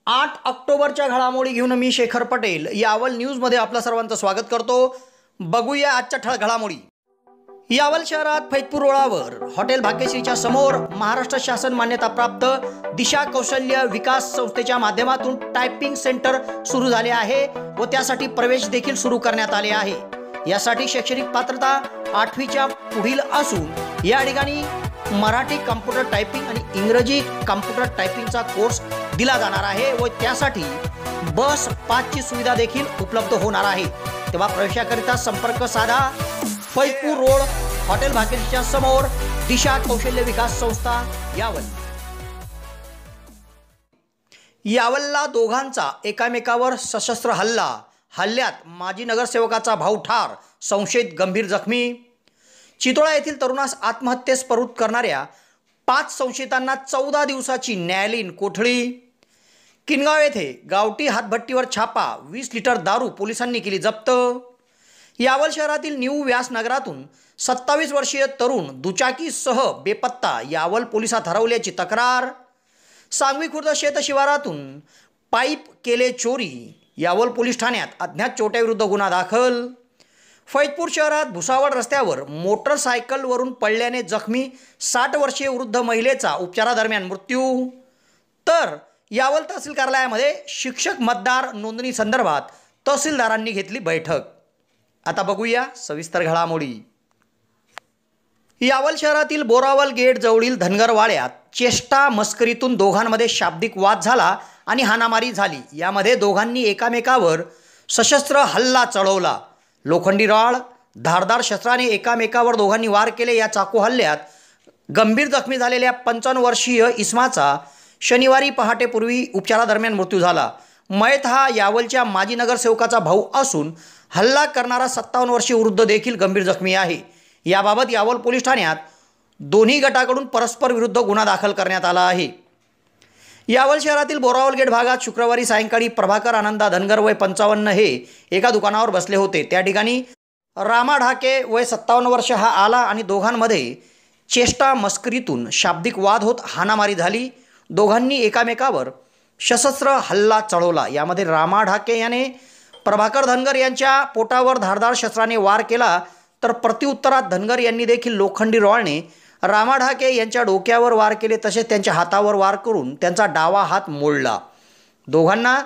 8 ऑक्टोबरच्या घडामोडी घेऊन मी शेखर पटेल यावल न्यूजमध्ये आपलं सर्वांचं स्वागत करतो। बघूया आजच्या ठळक घडामोडी। यावल शहरात फैजपूर रोडावर हॉटेल भाग्यश्रीच्या समोर महाराष्ट्र शासन मान्यता प्राप्त दिशा कौशल्य विकास संस्थेच्या माध्यमातून टायपिंग सेंटर सुरू झाले आहे व त्यासाठी प्रवेश देखील सुरू करण्यात आले आहे। यासाठी शैक्षणिक पात्रता 8वीच्या पुढील असून या ठिकाणी मराठी कॉम्प्युटर टायपिंग आणि इंग्रजी कॉम्प्युटर टायपिंगचा कोर्स दिला जाणार आहे व त्यासाठी बस पासची सुविधा देखील उपलब्ध होणार आहे। तेव्हा प्रवेशाकरिता संपर्क साधा फैजपूर रोड हॉटेल भाग्यश्रीच्या समोर दिशा कौशल्य विकास संस्था यावल। यावलला दोघांचा एकामेकावर सशस्त्र हल्ल्यात माजी नगरसेवकाचा भाऊ ठार, संशयित गंभीर जखमी। चितोळा येथील तरुणास आत्महत्येस प्रवृत्त करणाऱ्या 5 संशयितांना 14 दिवसाची न्यायालयीन कोठडी। किनगाव येथे गावठी हातभट्टीवर छापा, 20 लिटर दारू पोलिसांनी केली जप्त। यावल शहरातील न्यू व्यास नगरातून 27 वर्षीय तरुण दुचाकीसह बेपत्ता, यावल पोलिसात हरवल्याची तक्रार। सांगवी खुर्द शेत शिवारातून पाईप केले चोरी, यावल पोलीस ठाण्यात अज्ञात चोरट्याविरुद्ध गुन्हा दाखल। फैजपूर शहरात भुसावळ रस्त्यावर मोटरसायकलवरून पडल्याने जखमी 60 वर्षीय वृद्ध महिलेचा उपचारादरम्यान मृत्यू। तर यावल तहसील कार्यालयामध्ये शिक्षक मतदार नोंदणी संदर्भात तहसीलदारांनी घेतली बैठक। आता बघूया सविस्तर घडामोडी। यावल शहरातील बोरावल गेट जवळील धनगरवाड्यात चेष्टा मस्करीतून दोघांमध्ये शाब्दिक वाद झाला आणि हाणामारी झाली। यामध्ये दोघांनी एकामेकावर सशस्त्र हल्ला चढवला। लोखंडी रॉड, धारदार शस्त्राने एकामेकावर दोघांनी वार केले। या चाकू हल्ल्यात गंभीर जखमी झालेल्या 55 वर्षीय इसमाचा शनिवारी पहाटेपूर्वी उपचारादरम्यान मृत्यू झाला। मयत हा यावलच्या माजी नगरसेवकाचा भाऊ असून हल्ला करणारा 57 वर्षीय वृद्ध देखील गंभीर जखमी आहे। याबाबत यावल पोलीस ठाण्यात दोन्ही गटाकडून परस्पर विरुद्ध गुन्हा दाखल करण्यात आला आहे। यावल शहरातील बोरावल गेट भागात शुक्रवारी सायंकाळी प्रभाकर आनंदा धनगर वय 55 हे एका दुकानावर बसले होते। त्या ठिकाणी रामा ढाके वय 57 वर्ष हा आला आणि दोघांमध्ये चेष्टा मस्करीतून शाब्दिक वाद होत हाणामारी झाली। दोघांनी एकामेकावर सशस्त्र हल्ला चढवला। यामध्ये रामा ढाके याने प्रभाकर धनगर यांच्या पोटावर धारदार शस्त्राने वार केला, तर प्रत्युत्तरात धनगर यांनी देखील लोखंडी रॉडने रामा ढाके यांच्या डोक्यावर वार केले, तसेच त्यांच्या हातावर वार करून त्यांचा डावा हात मोडला। दोघांना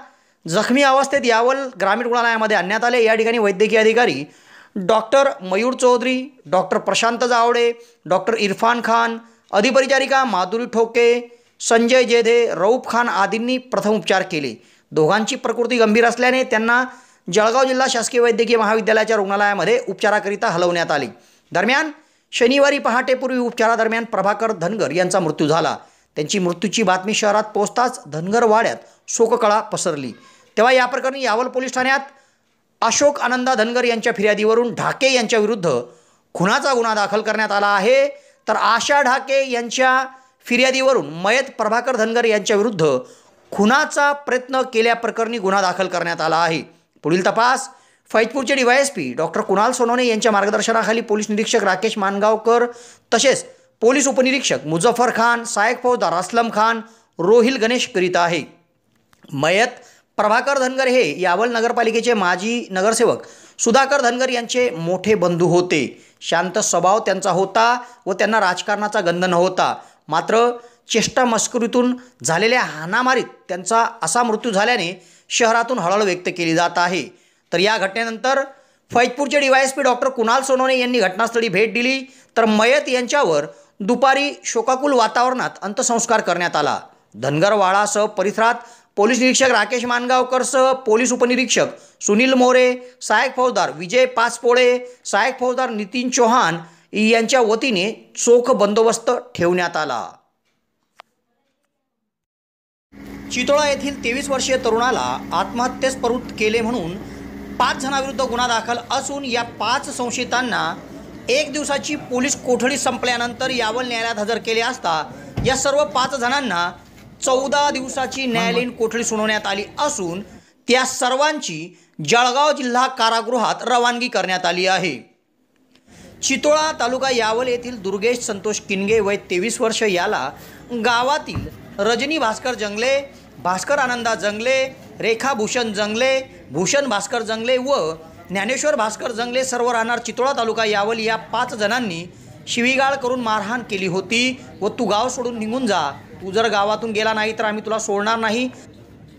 जखमी अवस्थेत यावल ग्रामीण रुग्णालयामध्ये आणण्यात आले। या ठिकाणी वैद्यकीय अधिकारी doctor Mayur Chaudhari, doctor Prashant Jawade, doctor Irfan Khan, अधिपरिचारिका माधुरी ठोके, संजय जेधे, रऊफ खान आदींनी प्रथमोपचार केले। दोघांची प्रकृती गंभीर असल्याने त्यांना जळगाव जिल्हा शासकीय वैद्यकीय महाविद्यालयाच्या रुग्णालयामध्ये उपचाराकरिता हलवण्यात आले। दरम्यान शनिवारी पहाटेपूर्वी उपचारादरम्यान प्रभाकर धनगर यांचा मृत्यू झाला। त्यांची मृत्यूची बातमी शहरात पोहोचताच धनगरवाड्यात शोककळा पसरली। तेव्हा या प्रकरणी यावल पोलीस ठाण्यात अशोक आनंदा धनगर यांच्या फिर्यादीवरून ढाके यांच्या विरुद्ध खुनाचा गुन्हा दाखल करण्यात आला आहे। तर आशा ढाके यांच्या फिर्यादीवरून मयत प्रभाकर धनगर यांच्या विरुद्ध खुनाचा प्रयत्न केल्याप्रकरणी गुन्हा दाखल करण्यात आला आहे। पुढील तपास फैजपूरचे DYSP डॉक्टर कुणाल सोनवणे यांच्या मार्गदर्शनाखाली पोलीस निरीक्षक राकेश मानगावकर तसेच पोलीस उपनिरीक्षक मुझफ्फर खान, सहाय्यक फौजदार असलम खान, रोहिल गणेश करीत आहे। मयत प्रभाकर धनगर हे यावल नगरपालिकेचे माजी नगरसेवक सुधाकर धनगर यांचे मोठे बंधू होते। शांत स्वभाव त्यांचा होता व त्यांना राजकारणाचा गंध नव्हता। मात्र चेष्टा मस्करीतून झालेल्या हाणामारीत त्यांचा असा मृत्यू झाल्याने शहरातून हळहळ व्यक्त केली जात आहे। तर या घटनेनंतर फैजपूरचे DYSP डॉक्टर कुणाल सोनवणे यांनी घटनास्थळी भेट दिली, तर मयत यांच्यावर दुपारी शोकाकुल वातावरणात अंत्यसंस्कार करण्यात आला। धनगरवाडासह परिसरात पोलीस निरीक्षक राकेश मानगावकरसह पोलीस उपनिरीक्षक सुनील मोरे, सहाय्यक फौजदार विजय पाचपोळे, सहाय्यक फौजदार नितीन चौहान यांच्या वतीने चोख बंदोबस्त ठेवण्यात आला। चितोळा येथील 23 वर्षीय तरुणाला आत्महत्येस प्रवृत्त केले म्हणून 5 जणांविरुद्ध गुन्हा दाखल असून या 5 संशयितांना 1 दिवसाची पोलीस कोठडी संपल्यानंतर यावल न्यायालयात हजर केले असता या सर्व 5 जणांना 14 दिवसाची न्यायालयीन कोठडी सुनावण्यात आली असून त्या सर्वांची जळगाव जिल्हा कारागृहात रवानगी करण्यात आली आहे। चितोळा तालुका यावल येथील दुर्गेश संतोष किनगे वय 23 वर्ष याला गावातील रजनी भास्कर जंगले, भास्कर आनंदा जंगले, रेखा भूषण जंगले, भूषण भास्कर जंगले व ज्ञानेश्वर भास्कर जंगले सर्व राहणार चितोळा तालुका यावल या 5 जणांनी शिवीगाळ करून मारहाण केली होती व तू गाव सोडून निघून जा, तू जर गावातून गेला नाही तर आम्ही तुला सोडणार नाही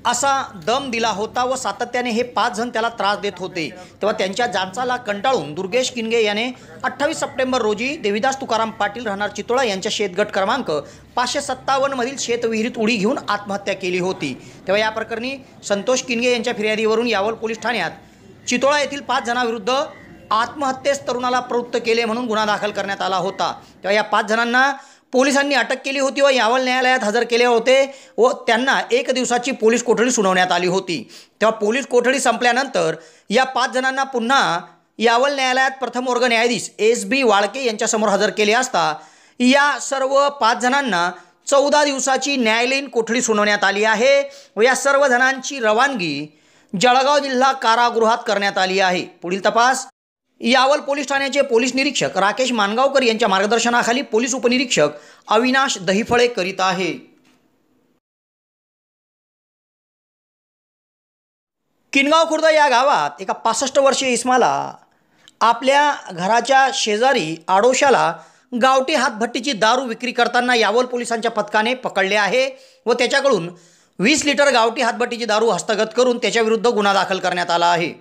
असा दम दिला होता व सातत्याने हे 5 जण त्याला त्रास देत होते। तेव्हा त्यांच्या जाचाला कंटाळून दुर्गेश किनगे याने 28 सप्टेंबर रोजी देवीदास तुकाराम पाटील राहणार चितोळा यांच्या शेतगट क्रमांक 557 मधील शेतविहिरीत उडी घेऊन आत्महत्या केली होती। तेव्हा या प्रकरणी संतोष किनगे यांच्या फिर्यादीवरून यावल पोलीस ठाण्यात चितोळा येथील 5 जणांविरुद्ध आत्महत्येस तरुणाला प्रवृत्त केले म्हणून गुन्हा दाखल करण्यात आला होता। तेव्हा या 5 जणांना पोलिसांनी अटक केली होती व यावल न्यायालयात हजर केले होते व त्यांना 1 दिवसाची पोलीस कोठडी सुनावण्यात आली होती। तेव्हा पोलीस कोठडी संपल्यानंतर या 5 जणांना पुन्हा यावल न्यायालयात प्रथम वर्ग न्यायाधीश SB वाळके यांच्यासमोर हजर केले असता या सर्व 5 जणांना 14 दिवसाची न्यायालयीन कोठडी सुनावण्यात आली आहे व या सर्व जणांची रवानगी जळगाव जिल्हा कारागृहात करण्यात आली आहे। पुढील तपास यावल पोलीस ठाण्याचे पोलीस निरीक्षक राकेश मानगावकर यांच्या मार्गदर्शनाखाली पोलीस उपनिरीक्षक अविनाश दहिफळे करीत आहे। किनगाव खुर्द या गावात एका 65 वर्षीय इस्माला आपल्या घराच्या शेजारी आडोशाला गावठी हातभट्टीची दारू विक्री करताना यावल पोलिसांच्या पथकाने पकडले आहे व त्याच्याकडून 20 लिटर गावठी हातभट्टीची दारू हस्तगत करून त्याच्याविरुद्ध गुन्हा दाखल करण्यात आला आहे।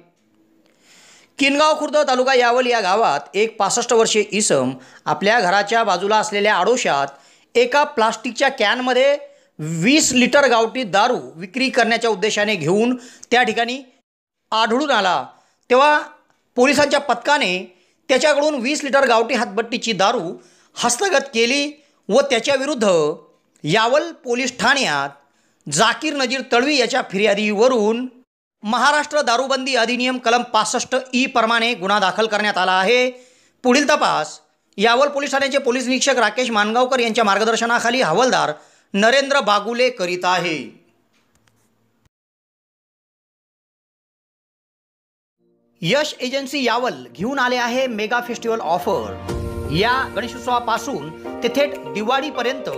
किनगाव खुर्द तालुका यावल या गावात एक 65 वर्षीय इसम आपल्या घराच्या बाजूला असलेल्या आडोशात एका प्लास्टिकच्या कॅनमध्ये 20 लिटर गावठी दारू विक्री करण्याच्या उद्देशाने घेऊन त्या ठिकाणी आढळून आला। तेव्हा पोलिसांच्या पथकाने त्याच्याकडून 20 लिटर गावठी हातभट्टीची दारू हस्तगत केली व त्याच्याविरुद्ध यावल पोलीस ठाण्यात जाकीर नजीर तळवी याच्या फिर्यादीवरून महाराष्ट्र दारूबंदी अधिनियम कलम 65E प्रमाणे गुन्हा दाखल करण्यात आला आहे। पुढील तपास यावल पोलीस ठाण्याचे पोलीस निरीक्षक राकेश मानगावकर यांच्या मार्गदर्शनाखाली हवालदार नरेंद्र बागुले करीत आहे। यश एजन्सी यावल घेऊन आले आहे मेगा फेस्टिवल ऑफर। या गणेशोत्सवापासून ते थेट दिवाळीपर्यंत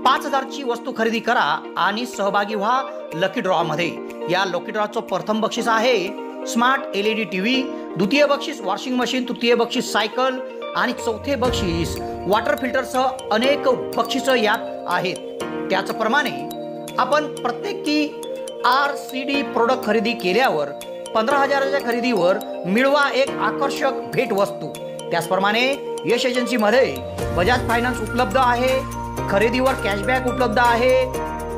5000ची वस्तू खरेदी करा आणि सहभागी व्हा लकी ड्रॉमध्ये। या लकी ड्रॉचं प्रथम बक्षीस आहे स्मार्ट LED TV, द्वितीय बक्षीस वॉशिंग मशीन, तृतीय बक्षीस सायकल आणि चौथे बक्षीस वॉटर फिल्टरसह अनेक बक्षिसं यात आहेत। त्याचप्रमाणे आपण प्रत्येकी RCD प्रोडक्ट खरेदी केल्यावर 15,000च्या खरेदीवर मिळवा एक आकर्षक भेटवस्तू। त्याचप्रमाणे यश एजन्सीमध्ये बजाज फायनान्स उपलब्ध आहे, खरेदीवर कॅशबॅक उपलब्ध आहे,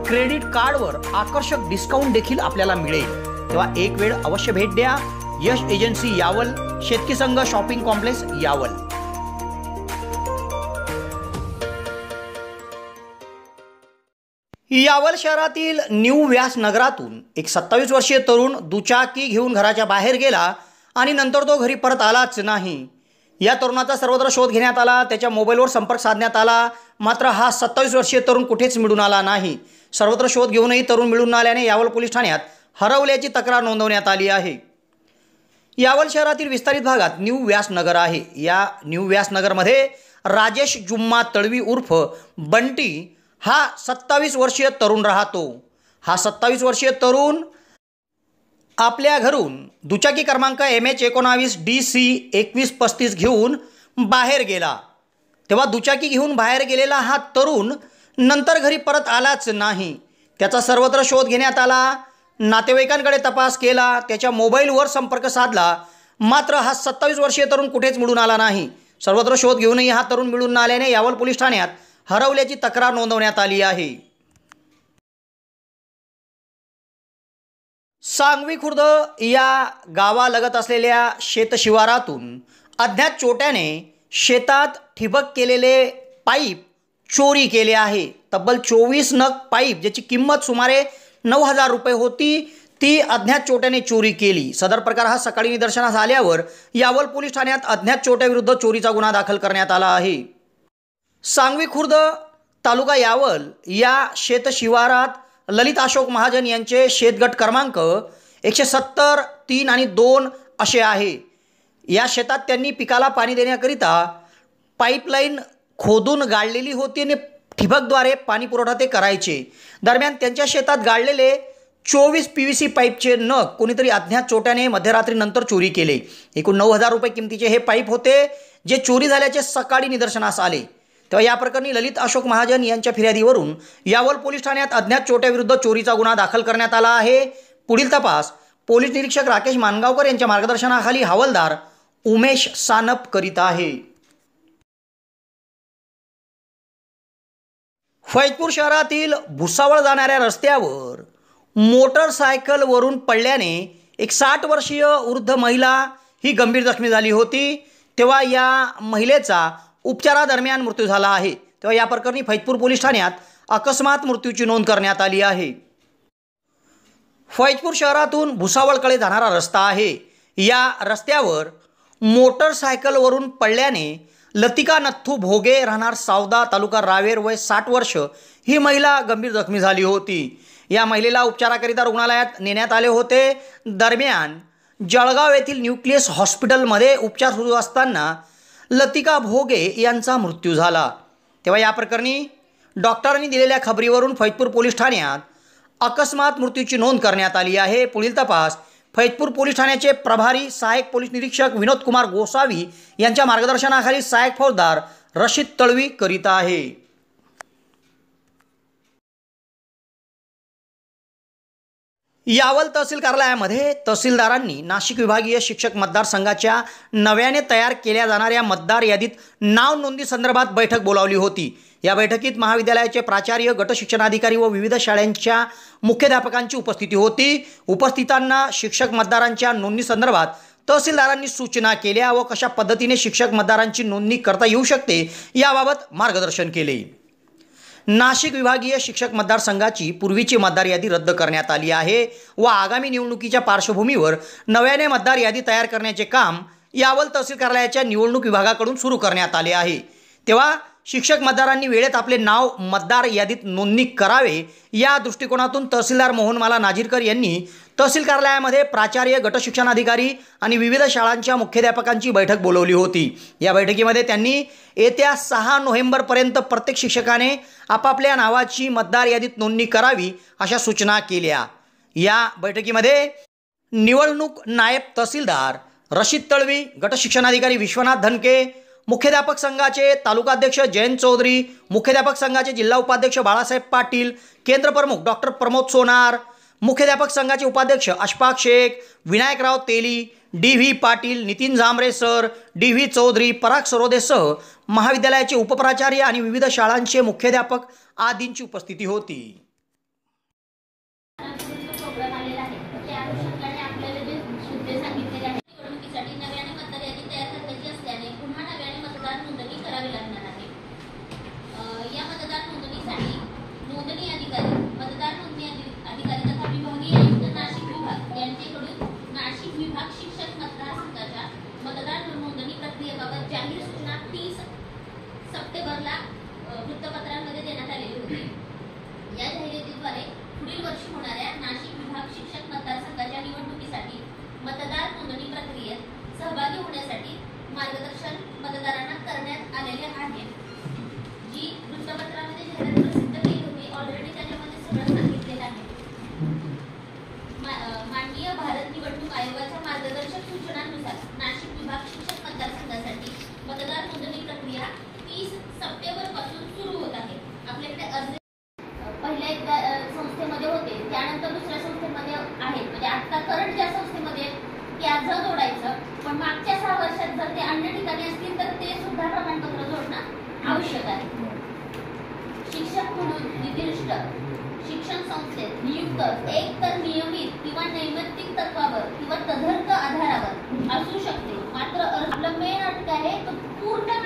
क्रेडिट कार्डवर आकर्षक डिस्काउंट देखील आपल्याला मिळेल। तेव्हा एक वेळ अवश्य भेट द्या यश एजन्सी यावल, शेतकी संघ शॉपिंग कॉम्प्लेक्स यावल। यावल शहरातील न्यू व्यास नगरातून एक 27 वर्षीय तरुण दुचाकी घेऊन घराच्या बाहेर गेला आणि नंतर तो घरी परत आलाच नाही। या तरुणाचा सर्वत्र शोध घेण्यात आला, त्याच्या मोबाईलवर संपर्क साधण्यात आला, मात्र हा 27 वर्षीय तरुण कुठेच मिळून आला नाही। सर्वत्र शोध घेऊनही तरुण मिळून न आल्याने यावल पोलीस ठाण्यात हरवल्याची तक्रार नोंदवण्यात आली आहे। यावल शहरातील विस्तारित भागात न्यू व्यास नगर आहे। या न्यू व्यास नगरमध्ये राजेश जुम्मा तळवी उर्फ बंटी हा 27 वर्षीय तरुण राहतो। हा 27 वर्षीय तरुण आपल्या घरून दुचाकी क्रमांक MH19 DC 2135 घेऊन बाहेर गेला। तेव्हा दुचाकी घेऊन बाहेर गेलेला हा तरुण नंतर घरी परत आलाच नाही। त्याचा सर्वत्र शोध घेण्यात आला, नातेवाईकांकडे तपास केला, त्याच्या मोबाईलवर संपर्क साधला, मात्र हा 27 वर्षीय तरुण कुठेच मिळून आला नाही। सर्वत्र शोध घेऊनही हा तरुण मिळून न आल्याने यावल पोलीस ठाण्यात हरवल्याची तक्रार नोंदवण्यात आली आहे। सांगवी खुर्द या गावालगत असलेल्या शेतशिवारातून अज्ञात चोरट्याने शेतात ठिबक केलेले पाईप चोरी केले आहे। तब्बल 24 नग पाईप ज्याची किंमत सुमारे 9,000 रुपये होती ती अज्ञात चोरट्याने चोरी केली। सदर प्रकार हा सकाळी निदर्शनास आल्यावर यावल पोलीस ठाण्यात अज्ञात चोरट्याविरुद्ध चोरीचा गुन्हा दाखल करण्यात आला आहे। सांगवी खुर्द तालुका यावल या शेतशिवारात ललित अशोक महाजन यांचे शेतगट क्रमांक 170, 3 आणि 2 असे आहे। या शेतात त्यांनी पिकाला पाणी देण्याकरिता पाईपलाईन खोदून गाळलेली होती आणि ठिबकद्वारे पाणी पुरवठा ते करायचे. दरम्यान त्यांच्या शेतात गाडलेले 24 PVC पाईपचे नग कोणीतरी अज्ञात चोरट्याने मध्यरात्रीनंतर चोरी केले. एकूण 9,000 रुपये किमतीचे हे पाईप होते, जे चोरी झाल्याचे सकाळी निदर्शनास आले. तेव्हा या प्रकरणी ललित अशोक महाजन यांच्या फिर्यादीवरून यावल पोलीस ठाण्यात अज्ञात चोरट्याविरुद्ध चोरीचा गुन्हा दाखल करण्यात आला आहे. पुढील तपास पोलीस निरीक्षक राकेश मानगावकर यांच्या मार्गदर्शनाखाली हवालदार उमेश सानप करीत आहे. फैजपूर शहरातील भुसावळ जाणाऱ्या रस्त्यावर मोटरसायकलवरून पडल्याने एक 60 वर्षीय वृद्ध महिला ही गंभीर जखमी झाली होती. तेव्हा या महिलेचा उपचारादरम्यान मृत्यू झाला आहे. तेव्हा या प्रकरणी फैजपूर पोलीस ठाण्यात अकस्मात मृत्यूची नोंद करण्यात आली आहे. फैजपूर शहरातून भुसावळकडे जाणारा रस्ता आहे. या रस्त्यावर मोटरसायकलवरून पडल्याने लतिका नथू भोगे राहणार सावदा तालुका रावेर वय 60 वर्ष ही महिला गंभीर जखमी झाली होती. या महिलेला उपचाराकरिता रुग्णालयात नेण्यात आले होते. दरम्यान जळगाव येथील न्यूक्लियस हॉस्पिटलमध्ये उपचार सुरू असताना लतिका भोगे यांचा मृत्यू झाला. तेव्हा या प्रकरणी डॉक्टरांनी दिलेल्या खबरीवरून फैजपूर पोलीस ठाण्यात अकस्मात मृत्यूची नोंद करण्यात आली आहे. पुढील तपास फैजपूर पोलीस ठाण्याचे प्रभारी सहाय्यक पोलीस निरीक्षक विनोद कुमार गोसावी यांच्या मार्गदर्शनाखाली सहाय्यक फौजदार रशीद तळवी करीत आहे. यावल तहसील कार्यालयामध्ये तहसीलदारांनी नाशिक विभागीय शिक्षक मतदारसंघाच्या नव्याने तयार केल्या जाणाऱ्या मतदार यादीत नाव नोंदणी संदर्भात बैठक बोलावली होती. या बैठकीत महाविद्यालयाचे प्राचार्य, गट शिक्षणाधिकारी व विविध शाळांच्या मुख्याध्यापकांची उपस्थिती होती. उपस्थितांना शिक्षक मतदारांच्या नोंदणी संदर्भात तहसीलदारांनी सूचना केल्या व कशा पद्धतीने शिक्षक मतदारांची नोंदणी करता येऊ शकते याबाबत मार्गदर्शन केले. नाशिक विभागीय शिक्षक मतदारसंघाची पूर्वीची मतदार यादी रद्द करण्यात आली आहे व आगामी निवडणुकीच्या पार्श्वभूमीवर नव्याने मतदार यादी तयार करण्याचे काम यावल तहसील कार्यालयाच्या निवडणूक विभागाकडून सुरू करण्यात आले आहे. तेव्हा शिक्षक मतदारांनी वेळेत आपले नाव मतदार यादीत नोंदणी करावे या दृष्टिकोनातून तहसीलदार मोहनमाला नाझीरकर यांनी तहसील कार्यालयामध्ये प्राचार्य, गट शिक्षणाधिकारी आणि विविध शाळांच्या मुख्याध्यापकांची बैठक बोलवली होती. या बैठकीमध्ये त्यांनी येत्या 6 नोव्हेंबरपर्यंत प्रत्येक शिक्षकाने आपापल्या नावाची मतदार यादीत नोंदणी करावी अशा सूचना केल्या. या बैठकीमध्ये निवडणूक नायब तहसीलदार रशीद तळवी, गट शिक्षणाधिकारी विश्वनाथ धनके, मुख्याध्यापक संघाचे तालुकाध्यक्ष जयंत चौधरी, मुख्याध्यापक संघाचे जिल्हा उपाध्यक्ष बाळासाहेब पाटील, केंद्र प्रमुख डॉक्टर प्रमोद सोनार, मुख्याध्यापक संघाचे उपाध्यक्ष Ashfaq Shaikh, Vinayakrao Teli, DV Patil, Nitin Zambare sir, DV Chaudhari, Parag सरोदेसह महाविद्यालयाचे उपप्राचार्य आणि विविध शाळांचे मुख्याध्यापक आदींची उपस्थिती होती. सप्टेंबरला वृत्तपत्रांमध्ये देण्यात आलेली होती. या जाहिरातीद्वारे पुढील वर्षी होणाऱ्या नाशिक विभाग शिक्षक मतदारसंघाच्या निवडणुकीसाठी मतदार नोंदणी प्रक्रियेत सहभागी होण्यासाठी मार्गदर्शन मतदारांना करण्यात आलेले आहे. जी वृत्तपत्रामध्ये जाहिरात प्रसिद्ध केली होती, ऑलरेडी त्याच्यामध्ये सगळं सांगितलेलं आहे. माननीय भारत निवडणूक आयोगाच्या मार्गदर्शक सूचनांनुसार नाशिक विभाग शिक्षक मतदारसंघासाठी मतदार नोंदणी प्रक्रिया 30 सप्टेंबर पासून सुरू होत आहे. आपल्याकडे अर्ज पहिल्या एकदा संस्थेमध्ये होते, त्यानंतर दुसऱ्या संस्थेमध्ये आहेत. म्हणजे आता करंट ज्या संस्थेमध्ये ते अर्ज जोडायचं, पण मागच्या 6 वर्षात जर ते अन्य ठिकाणी असतील तर ते सुद्धा प्रमाणपत्र जोडणं आवश्यक आहे. शिक्षक म्हणून निर्दिष्ट शिक्षण संस्थेत नियुक्त एक तर नियमित किंवा नैमित्तिक तत्वावर किंवा तदर्थ आधारावर असू शकते. मात्र आपलं मेन अट आहे तो पूर्ण